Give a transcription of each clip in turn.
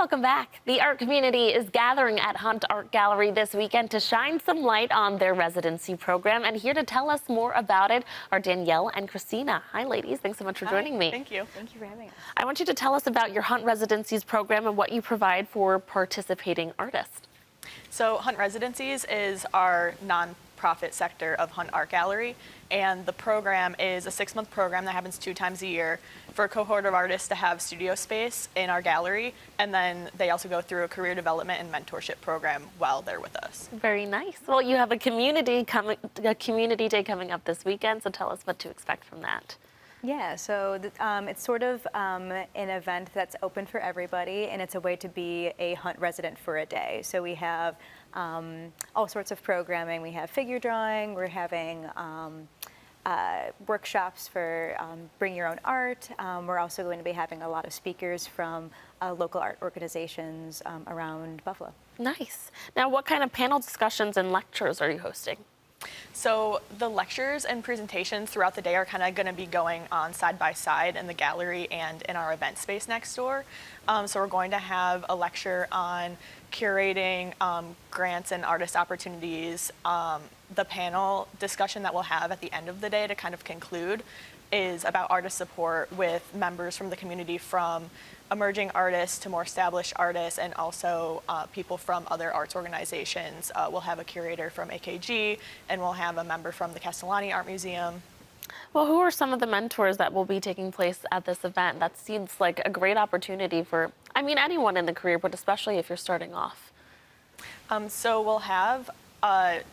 Welcome back. The art community is gathering at Hunt Art Gallery this weekend to shine some light on their residency program. And here to tell us more about it are Danielle and Christina. Hi, ladies. Thanks so much for joining me. Thank you. Thank you for having us. I want you to tell us about your Hunt Residencies program and what you provide for participating artists. So Hunt Residencies is our nonprofit sector of Hunt Art Gallery, and the program is a 6-month program that happens 2 times a year for a cohort of artists to have studio space in our gallery, and then they also go through a career development and mentorship program while they're with us. Very nice. Well, you have a community day coming up this weekend, so tell us what to expect from that. Yeah, so it's sort of an event that's open for everybody, and it's a way to be a Hunt resident for a day. So we have all sorts of programming. We have figure drawing. We're having workshops for bring your own art. We're also going to be having a lot of speakers from local art organizations around Buffalo. Nice. Now, what kind of panel discussions and lectures are you hosting? So the lectures and presentations throughout the day are kind of going to be going on side by side in the gallery and in our event space next door. So we're going to have a lecture on curating grants and artist opportunities. The panel discussion that we'll have at the end of the day to kind of conclude is about artist support with members from the community, from emerging artists to more established artists, and also people from other arts organizations. We'll have a curator from AKG, and we'll have a member from the Castellani Art Museum. Well, who are some of the mentors that will be taking place at this event? That seems like a great opportunity for, I mean, anyone in the career, but especially if you're starting off. So we'll have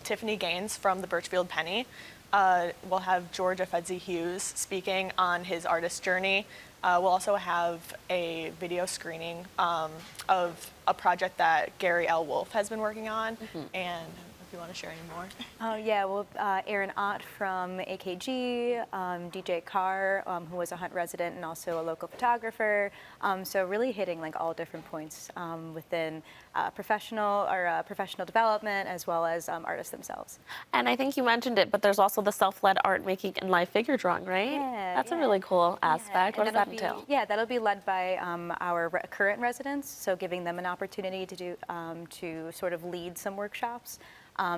Tiffany Gaines from the Birchfield Penny. We'll have George Afedzi Hughes speaking on his artist journey. We'll also have a video screening of a project that Gary L. Wolfe has been working on, and if you want to share any more. Oh yeah, well, Aaron Ott from AKG, DJ Carr, who was a Hunt resident and also a local photographer. So really hitting like all different points within professional development as well as artists themselves. And I think you mentioned it, but there's also the self-led art making and live figure drawing, right? Yeah, That's yeah. a really cool aspect. Yeah, What does that entail? Yeah, that'll be led by our current residents, so giving them an opportunity to do to sort of lead some workshops.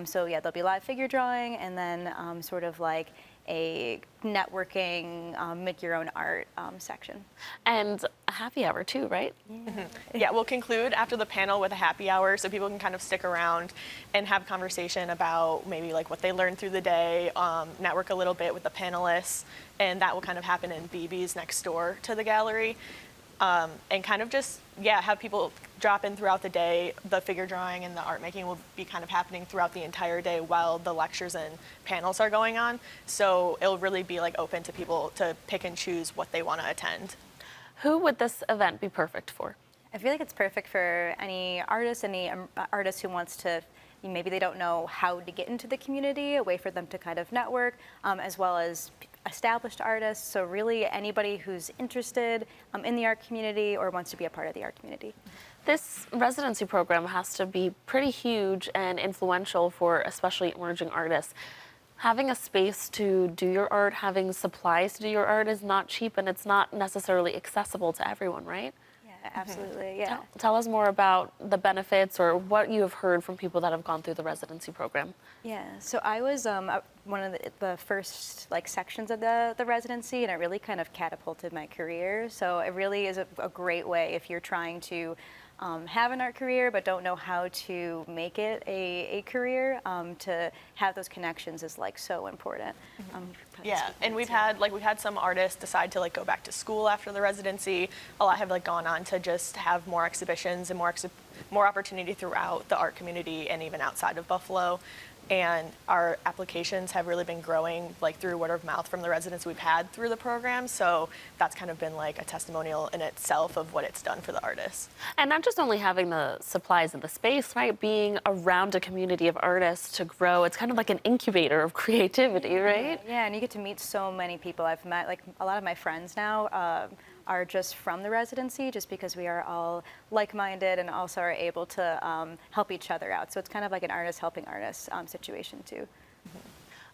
So yeah, there'll be live figure drawing, and then sort of like a networking, make your own art section. And a happy hour too, right? Yeah. Yeah, we'll conclude after the panel with a happy hour, so people can kind of stick around and have conversation about maybe like what they learned through the day, network a little bit with the panelists, and that will kind of happen in BB's next door to the gallery. And kind of just, yeah, have people drop in throughout the day. The figure drawing and the art making will be kind of happening throughout the entire day while the lectures and panels are going on. So it'll really be like open to people to pick and choose what they want to attend. Who would this event be perfect for? I feel like it's perfect for any artist who wants to, maybe they don't know how to get into the community, a way for them to kind of network, as well as established artists. So really anybody who's interested in the art community or wants to be a part of the art community. This residency program has to be pretty huge and influential for especially emerging artists. Having a space to do your art, having supplies to do your art is not cheap, and it's not necessarily accessible to everyone, right? Yeah, absolutely, yeah. Tell us more about the benefits or what you have heard from people that have gone through the residency program. Yeah, so I was one of the first sections of the residency, and it really kind of catapulted my career. So it really is a great way if you're trying to have an art career but don't know how to make it a career, to have those connections is so important. Yeah, and we've had some artists decide to go back to school after the residency. A lot have gone on to just have more exhibitions and more opportunity throughout the art community and even outside of Buffalo. And our applications have really been growing through word of mouth from the residents we've had through the program. So that's kind of been a testimonial in itself of what it's done for the artists. And not just only having the supplies and the space, right? Being around a community of artists to grow, it's kind of like an incubator of creativity, right? Yeah, and you get to meet so many people. I've met a lot of my friends now are just from the residency, just because we are all like-minded and also are able to help each other out. So it's kind of like an artist helping artists situation too.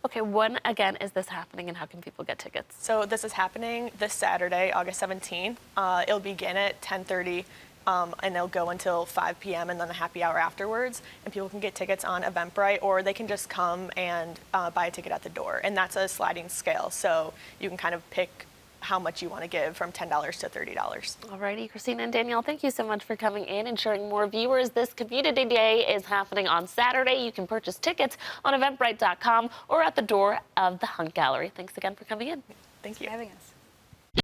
Okay, when again is this happening, and how can people get tickets? So this is happening this Saturday, August 17th. It'll begin at 10:30 and they'll go until 5 p.m. and then a happy hour afterwards. And people can get tickets on Eventbrite, or they can just come and buy a ticket at the door. And that's a sliding scale, so you can kind of pick how much you want to give, from $10 to $30. Alrighty, Christina and Danielle, thank you so much for coming in and showing more viewers. This Community Day is happening on Saturday. You can purchase tickets on Eventbrite.com or at the door of the Hunt Gallery. Thanks again for coming in. Thank you. For having us.